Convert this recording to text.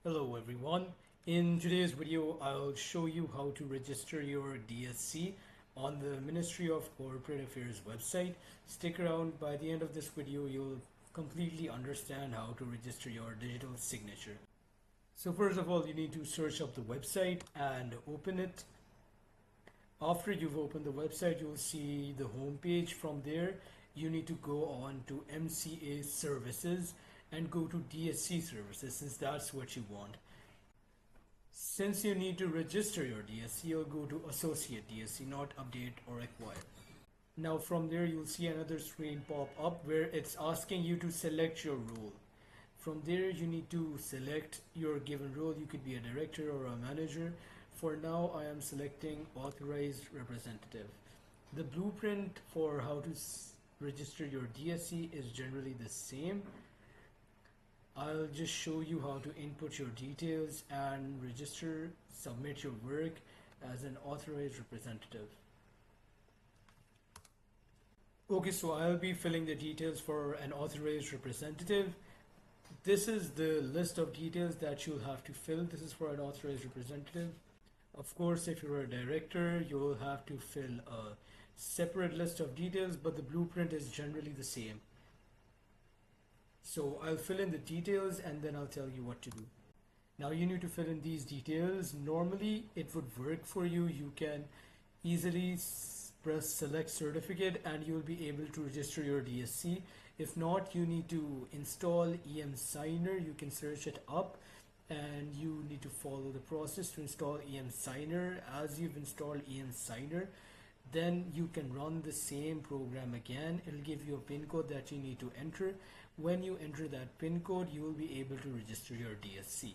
Hello everyone. In today's video, I'll show you how to register your DSC on the Ministry of Corporate Affairs website. Stick around. By the end of this video, you'll completely understand how to register your digital signature. So first of all, you need to search up the website and open it. After you've opened the website, you'll see the home page. From there, you need to go on to MCA services and go to DSC services since that's what you want. Since you need to register your DSC, you'll go to Associate DSC, not Update or Acquire. Now from there, you'll see another screen pop up where it's asking you to select your role. From there, you need to select your given role. You could be a director or a manager. For now, I am selecting Authorized Representative. The blueprint for how to register your DSC is generally the same. I'll just show you how to input your details and register, submit your work as an authorized representative. Okay, so I'll be filling the details for an authorized representative. This is the list of details that you'll have to fill. This is for an authorized representative. Of course, if you're a director, you'll have to fill a separate list of details, but the blueprint is generally the same. So I'll fill in the details and then I'll tell you what to do. Now you need to fill in these details. Normally it would work for you. You can easily press select certificate and you'll be able to register your DSC. If not, you need to install EM Signer. You can search it up and you need to follow the process to install EM Signer. As you've installed EM Signer, then you can run the same program again. It'll give you a PIN code that you need to enter. When you enter that PIN code, you will be able to register your DSC.